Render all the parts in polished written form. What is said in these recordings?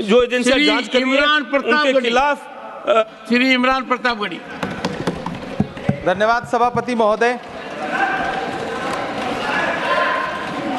जो एजेंसियां जांच कर रही हैं उनके खिलाफ श्री इमरान प्रतापगढ़ी। धन्यवाद सभापति महोदय,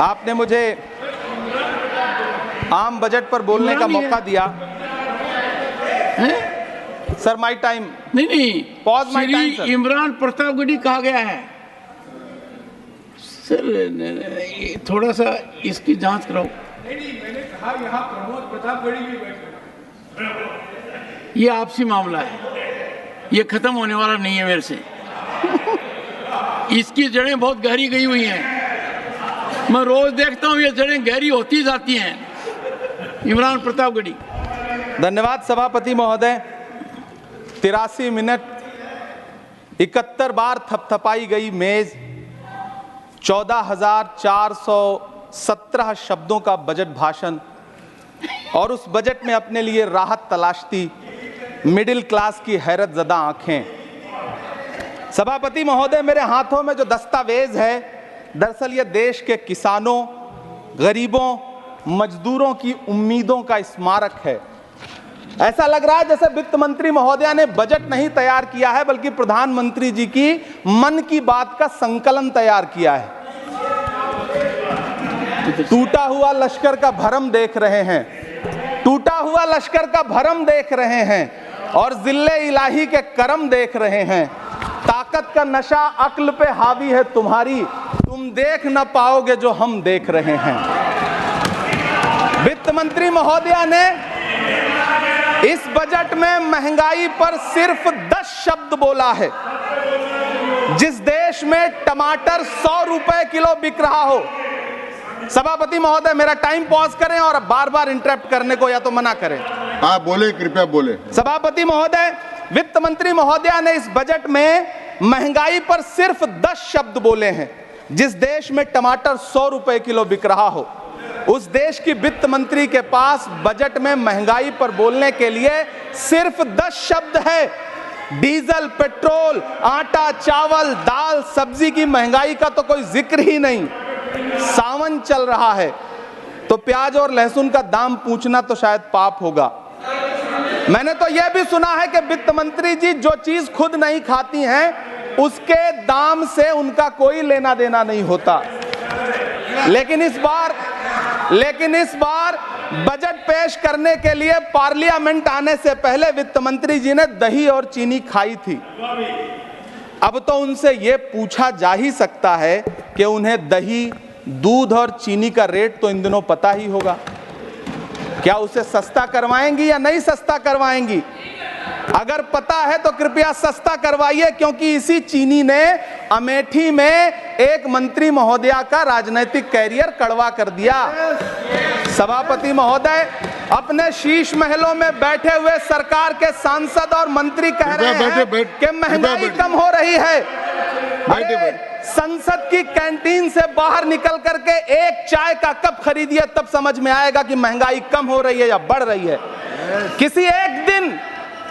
आपने मुझे आम बजट पर बोलने का मौका दिया। Sir my time. नहीं, pause my time sir. Imran Pratapgarhi कहा गया है सर, थोड़ा सा इसकी जांच कराओ। मैंने कहा यहाँ प्रमोद प्रतापगढ़ी भी बैठे। ये आपसी मामला है, ये खत्म होने वाला नहीं है मेरे से। इसकी जड़ें बहुत गहरी गई हुई हैं, मैं रोज देखता हूँ ये जड़ें गहरी होती जाती हैं। इमरान प्रतापगढ़ी। धन्यवाद सभापति महोदय। 83 मिनट 71 बार थपथपाई गई मेज, 14,417 शब्दों का बजट भाषण और उस बजट में अपने लिए राहत तलाशती मिडिल क्लास की हैरत ज़दा आंखें। सभापति महोदय, मेरे हाथों में जो दस्तावेज है, दरअसल ये देश के किसानों, गरीबों, मजदूरों की उम्मीदों का स्मारक है। ऐसा लग रहा है जैसे वित्त मंत्री महोदया ने बजट नहीं तैयार किया है, बल्कि प्रधानमंत्री जी की मन की बात का संकलन तैयार किया है। टूटा हुआ लश्कर का भरम देख रहे हैं, टूटा हुआ लश्कर का भरम देख रहे हैं और जिल्ले इलाही के करम देख रहे हैं। ताकत का नशा अक्ल पे हावी है तुम्हारी, तुम देख न पाओगे जो हम देख रहे हैं। वित्त मंत्री महोदया ने इस बजट में महंगाई पर सिर्फ 10 शब्द बोला है। जिस देश में टमाटर 100 रुपए किलो बिक रहा हो। सभापति महोदय, मेरा टाइम पॉज करें और बार बार इंटरप्ट करने को या तो मना करें। हाँ बोले, कृपया बोले। सभापति महोदय, वित्त मंत्री महोदया ने इस बजट में महंगाई पर सिर्फ 10 शब्द बोले हैं। जिस देश में टमाटर 100 रुपए किलो बिक रहा हो, उस देश की वित्त मंत्री के पास बजट में महंगाई पर बोलने के लिए सिर्फ 10 शब्द है। डीजल, पेट्रोल, आटा, चावल, दाल, सब्जी की महंगाई का तो कोई जिक्र ही नहीं। सावन चल रहा है तो प्याज और लहसुन का दाम पूछना तो शायद पाप होगा। मैंने तो यह भी सुना है कि वित्त मंत्री जी जो चीज खुद नहीं खाती हैं उसके दाम से उनका कोई लेना देना नहीं होता। लेकिन इस बार बजट पेश करने के लिए पार्लियामेंट आने से पहले वित्त मंत्री जी ने दही और चीनी खाई थी। अब तो उनसे यह पूछा जा ही सकता है कि उन्हें दही, दूध और चीनी का रेट तो इन दिनों पता ही होगा। क्या उसे सस्ता करवाएंगी या नहीं सस्ता करवाएंगी? अगर पता है तो कृपया सस्ता करवाइए, क्योंकि इसी चीनी ने अमेठी में एक मंत्री महोदया का राजनीतिक कैरियर कड़वा कर दिया। सभापति महोदय, अपने शीश महलों में बैठे हुए सरकार के सांसद और मंत्री कह रहे हैं कि महंगाई कम हो रही है। संसद की कैंटीन से बाहर निकल करके एक चाय का कप खरीदिए, तब समझ में आएगा कि महंगाई कम हो रही है या बढ़ रही है। किसी एक दिन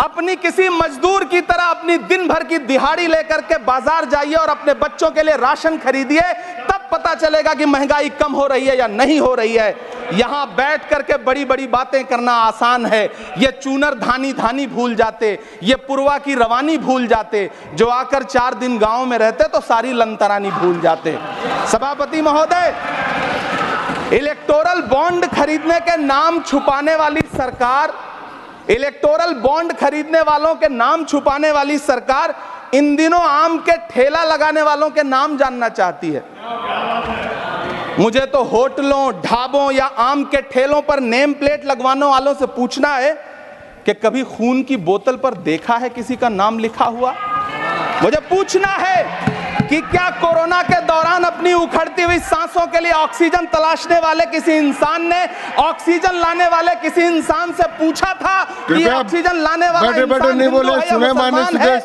अपनी किसी मजदूर की तरह अपनी दिन भर की दिहाड़ी लेकर के बाजार जाइए और अपने बच्चों के लिए राशन खरीदिए, तब पता चलेगा कि महंगाई कम हो रही है या नहीं हो रही है। यहां बैठ करके बड़ी बड़ी बातें करना आसान है। ये चूनर धानी धानी भूल जाते, ये पुरवा की रवानी भूल जाते, जो आकर 4 दिन गांव में रहते तो सारी लंतरानी भूल जाते। सभापति महोदय, इलेक्टोरल बॉन्ड खरीदने के नाम छुपाने वाली सरकार, इलेक्टोरल बॉन्ड खरीदने वालों के नाम छुपाने वाली सरकार इन दिनों आम के ठेला लगाने वालों के नाम जानना चाहती है। मुझे तो होटलों, ढाबों या आम के ठेलों पर नेम प्लेट लगवाने वालों से पूछना है कि कभी खून की बोतल पर देखा है किसी का नाम लिखा हुआ? मुझे पूछना है कि क्या कोरोना के दौरान अपनी उखड़ती हुई सांसों के लिए ऑक्सीजन तलाशने वाले किसी इंसान ने ऑक्सीजन लाने वाले किसी इंसान से पूछा था कि ऑक्सीजन लाने वाला इंसान हिंदू है या मुसलमान है?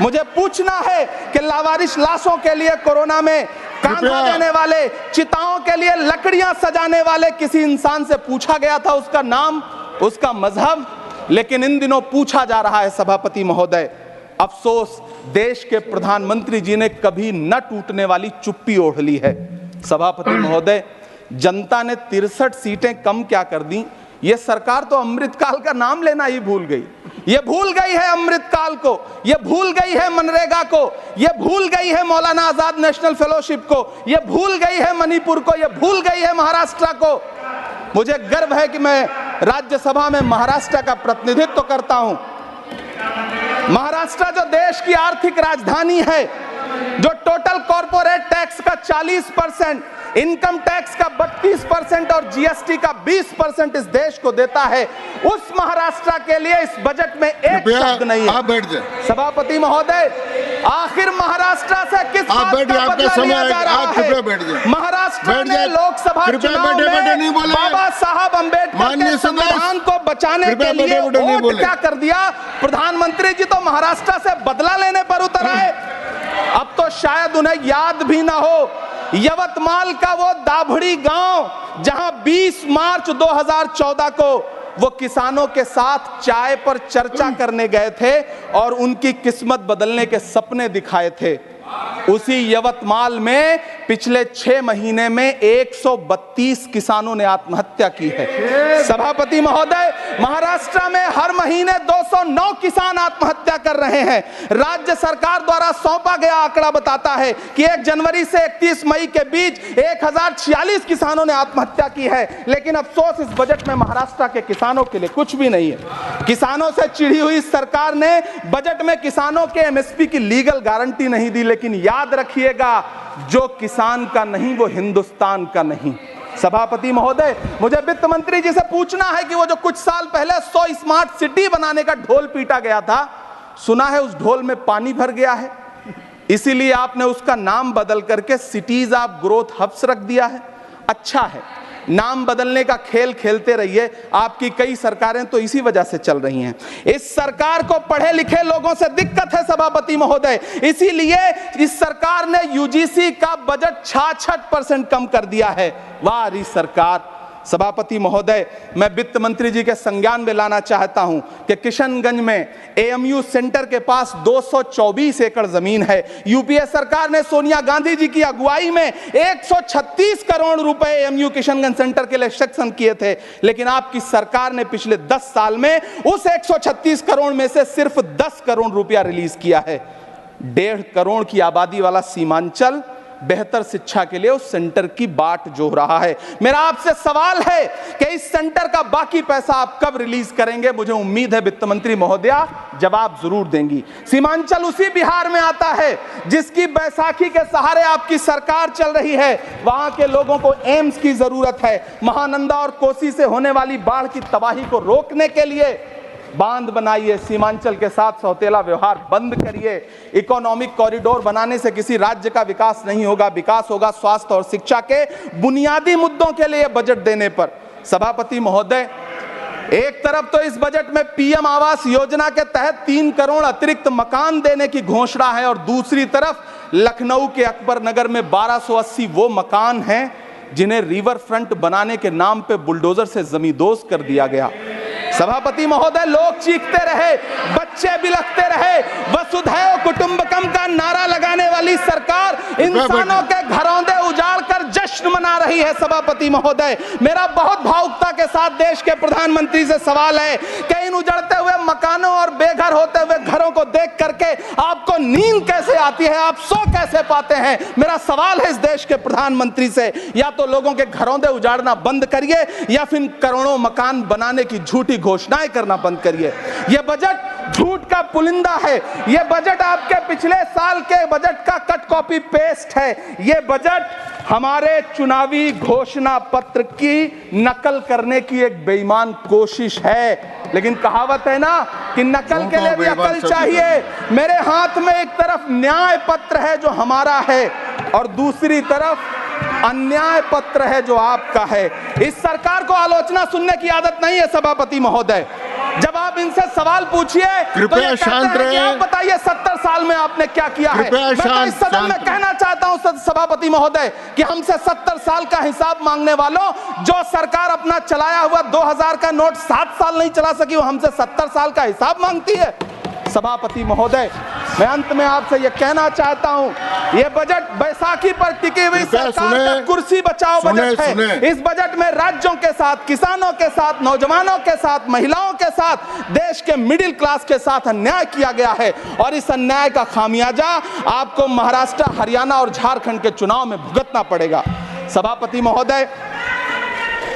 मुझे पूछना है कि लावारिश लाशों के लिए कोरोना में कांधा देने वाले, चिताओं के लिए लकड़ियां सजाने वाले किसी इंसान से पूछा गया था उसका नाम, उसका मजहब? लेकिन इन दिनों पूछा जा रहा है। सभापति महोदय, अफसोस देश के प्रधानमंत्री जी ने कभी न टूटने वाली चुप्पी ओढ़ ली है। सभापति महोदय, जनता ने 63 सीटें कम क्या कर दी, ये सरकार तो अमृतकाल का नाम लेना ही भूल गई। ये भूल गई है अमृतकाल को, ये भूल गई है मनरेगा को, ये भूल गई है मौलाना आजाद नेशनल फेलोशिप को, ये भूल गई है मणिपुर को, ये भूल गई है महाराष्ट्र को। मुझे गर्व है कि मैं राज्यसभा में महाराष्ट्र का प्रतिनिधित्व करता हूं। महाराष्ट्र जो देश की आर्थिक राजधानी है, जो टोटल कॉर्पोरेट टैक्स का 40%, इनकम टैक्स का 32% और जीएसटी का 20% इस देश को देता है, उस महाराष्ट्र के लिए इस बजट में एक शब्द नहीं है। आप बैठ जाए। सभापति महोदय, आखिर महाराष्ट्र से किस बात का बदला लिया जा रहा है? महाराष्ट्र ने लोकसभा चुनाव में बाबा साहब अम्बेडकर के संविधान को बचाने के लिए वोट क्या कर दिया? प्रधानमंत्री जी तो महाराष्ट्र से बदला लेने पर उतर आए। अब तो शायद उन्हें याद भी ना हो यवतमाल का वो दाभड़ी गांव जहां 20 मार्च 2014 को वो किसानों के साथ चाय पर चर्चा करने गए थे और उनकी किस्मत बदलने के सपने दिखाए थे। उसी यवतमाल में पिछले 6 महीने में 132 किसानों ने आत्महत्या की है। सभापति महोदय, महाराष्ट्र में हर महीने 209 किसान आत्महत्या कर रहे हैं। राज्य सरकार द्वारा सौंपा गया आंकड़ा बताता है कि 1 जनवरी से 31 मई के बीच 1046 किसानों ने आत्महत्या की है। लेकिन अफसोस, इस बजट में महाराष्ट्र के किसानों के लिए कुछ भी नहीं है। किसानों से चिढ़ी हुई सरकार ने बजट में किसानों के एमएसपी की लीगल गारंटी नहीं दी। लेकिन याद रखिएगा, जो किसान का नहीं वो हिंदुस्तान का नहीं। सभापति महोदय, मुझे वित्त मंत्री जी से पूछना है कि वो जो कुछ साल पहले 100 स्मार्ट सिटी बनाने का ढोल पीटा गया था, सुना है उस ढोल में पानी भर गया है, इसीलिए आपने उसका नाम बदल करके सिटीज ऑफ ग्रोथ हब्स रख दिया है। अच्छा है, नाम बदलने का खेल खेलते रहिए, आपकी कई सरकारें तो इसी वजह से चल रही हैं। इस सरकार को पढ़े लिखे लोगों से दिक्कत है सभापति महोदय, इसीलिए इस सरकार ने यूजीसी का बजट 66% कम कर दिया है। वाह री सरकार। सभापति महोदय, मैं वित्त मंत्री जी के संज्ञान में लाना चाहता हूं कि किशनगंज में एएमयू सेंटर के पास 224 एकड़ जमीन है। यूपीए सरकार ने सोनिया गांधी जी की अगुवाई में 136 करोड़ रुपए एएमयू किशनगंज सेंटर के लिए सेक्शन किए थे। लेकिन आपकी सरकार ने पिछले 10 साल में उस 136 करोड़ में से सिर्फ 10 करोड़ रुपया रिलीज किया है। 1.5 करोड़ की आबादी वाला सीमांचल बेहतर शिक्षा के लिए उस सेंटर की बाट जोह रहा है। मेरा आपसे सवाल है कि इस सेंटर का बाकी पैसा आप कब रिलीज करेंगे? मुझे उम्मीद है वित्त मंत्री महोदया जवाब जरूर देंगी। सीमांचल उसी बिहार में आता है जिसकी बैसाखी के सहारे आपकी सरकार चल रही है। वहां के लोगों को एम्स की जरूरत है। महानंदा और कोसी से होने वाली बाढ़ की तबाही को रोकने के लिए बांध बनाइए, सीमांचल के साथ सौतेला व्यवहार बंद करिए। इकोनॉमिक कॉरिडोर बनाने से किसी राज्य का विकास नहीं होगा, विकास होगा स्वास्थ्य और शिक्षा के बुनियादी मुद्दों के लिए बजट देने पर। सभापति महोदय, एक तरफ तो इस बजट में पीएम आवास योजना के तहत 3 करोड़ अतिरिक्त मकान देने की घोषणा है और दूसरी तरफ लखनऊ के अकबर नगर में 1280 वो मकान हैं जिन्हें रिवर फ्रंट बनाने के नाम पे बुलडोजर से जमींदोज कर दिया गया। सभापति महोदय, लोग चीखते रहे, बच्चे बिलखते रहे, वसुधैव कुटुंबकम का नारा लगाने वाली सरकार इंसानों के घरौंदे उजाड़ कर जश्न मना रही है। सभापति महोदय, मेरा बहुत भावुकता के साथ देश के प्रधानमंत्री से सवाल है कि इन उजड़ते हुए मकानों और बेघर होते हुए घरों को देख करके आपको नींद कैसे आती है, आप सो कैसे पाते हैं? मेरा सवाल है इस देश के प्रधानमंत्री से, या तो लोगों के घरौंदे उजाड़ना बंद करिए या फिर करोड़ों मकान बनाने की झूठी घोषणाएं करना बंद करिए। यह बजट झूठ का पुलिंदा है। यह बजट आपके पिछले साल के बजट का कट कॉपी पेस्ट है। यह बजट हमारे चुनावी घोषणा पत्र की नकल करने की एक बेईमान कोशिश है। लेकिन कहावत है ना कि नकल के लिए भी अकल चाहिए। मेरे हाथ में एक तरफ न्याय पत्र है जो हमारा है और दूसरी तरफ अन्याय पत्र है जो आपका है। इस सरकार को आलोचना सुनने की आदत नहीं है सभापति महोदय। जब आप इनसे सवाल पूछिए तो ये कहते हैं कि आप बताइए 70 साल में आपने क्या किया है। मैं तो इस सदन में कहना चाहता हूं सभापति महोदय कि हमसे 70 साल का हिसाब मांगने वालों, जो सरकार अपना चलाया हुआ 2000 का नोट 7 साल नहीं चला सकी, वो हमसे 70 साल का हिसाब मांगती है। सभापति महोदय, मैं अंत में आपसे यह कहना चाहता हूं, यह बजट बैसाखी पर टिकी हुई सरकार का कुर्सी बचाओ बजट है। इस बजट में राज्यों के साथ, किसानों के साथ, नौजवानों के साथ, महिलाओं के साथ, देश के मिडिल क्लास के साथ अन्याय किया गया है और इस अन्याय का खामियाजा आपको महाराष्ट्र, हरियाणा और झारखंड के चुनाव में भुगतना पड़ेगा। सभापति महोदय,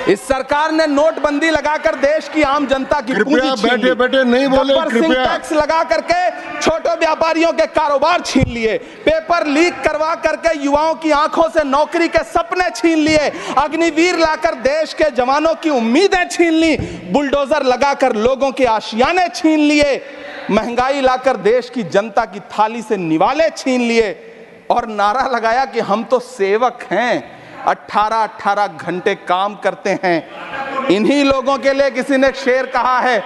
इस सरकार ने नोटबंदी लगाकर देश की आम जनता की पूंजी छीन ली। बैठे नहीं बोले, कृपया। टैक्स लगा करके छोटे व्यापारियों के कारोबार छीन लिए, पेपर लीक करवा करके युवाओं की आंखों से नौकरी के सपने छीन लिए, अग्निवीर लाकर देश के जवानों की उम्मीदें छीन ली, बुलडोजर लगाकर लोगों के आशियाने छीन लिए, महंगाई लाकर देश की जनता की थाली से निवाले छीन लिए और नारा लगाया कि हम तो सेवक हैं, 18-18 घंटे काम करते हैं। इन्हीं लोगों के लिए किसी ने शेर कहा है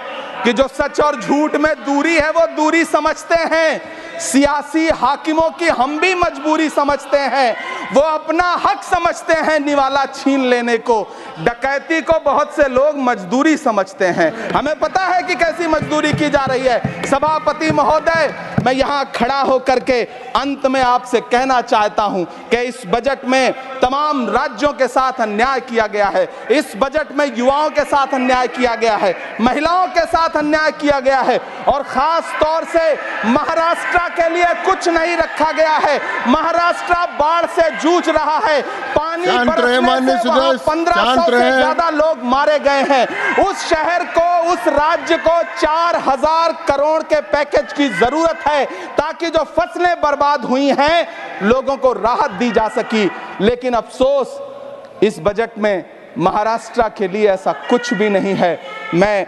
कि जो सच और झूठ में दूरी है वो दूरी समझते हैं, सियासी हाकिमों की हम भी मजबूरी समझते हैं, वो अपना हक समझते हैं निवाला छीन लेने को, डकैती को बहुत से लोग मजदूरी समझते हैं। हमें पता है कि कैसी मजदूरी की जा रही है। सभापति महोदय, मैं यहाँ खड़ा होकर के अंत में आपसे कहना चाहता हूँ कि इस बजट में तमाम राज्यों के साथ अन्याय किया गया है, इस बजट में युवाओं के साथ अन्याय किया गया है, महिलाओं के साथ अन्याय किया गया है और खास तौर से महाराष्ट्र के लिए कुछ नहीं रखा गया है। महाराष्ट्र बाढ़ से जूझ रहा है, पानी बरसने से वहां 1500 से ज्यादा लोग मारे गए हैं। उस शहर को, उस राज्य को 4000 करोड़ के पैकेज की जरूरत है ताकि जो फसलें बर्बाद हुई हैं लोगों को राहत दी जा सकी। लेकिन अफसोस, इस बजट में महाराष्ट्र के लिए ऐसा कुछ भी नहीं है। मैं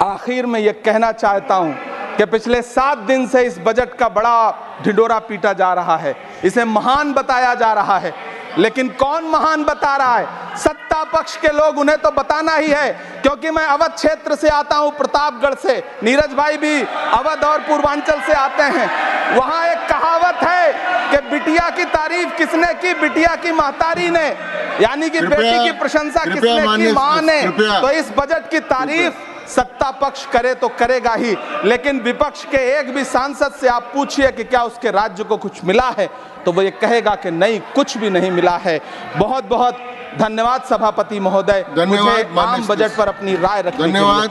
आखिर में यह कहना चाहता हूं कि पिछले 7 दिन से इस बजट का बड़ा ढिंढोरा पीटा जा रहा है, इसे महान बताया जा रहा है, लेकिन कौन महान बता रहा है? सत्ता पक्ष के लोग, उन्हें तो बताना ही है। क्योंकि मैं अवध क्षेत्र से आता हूं, प्रतापगढ़ से, नीरज भाई भी अवध और पूर्वांचल से आते हैं। वहां एक कहावत है कि बिटिया की तारीफ किसने की? बिटिया की महतारी ने, यानी कि बेटी की प्रशंसा किसने की? मां ने। तो इस बजट की तारीफ सत्ता पक्ष करे तो करेगा ही, लेकिन विपक्ष के एक भी सांसद से आप पूछिए कि क्या उसके राज्य को कुछ मिला है, तो वो ये कहेगा कि नहीं, कुछ भी नहीं मिला है। बहुत बहुत धन्यवाद सभापति महोदय, मुझे आम बजट पर अपनी राय रखने के लिए। धन्यवाद।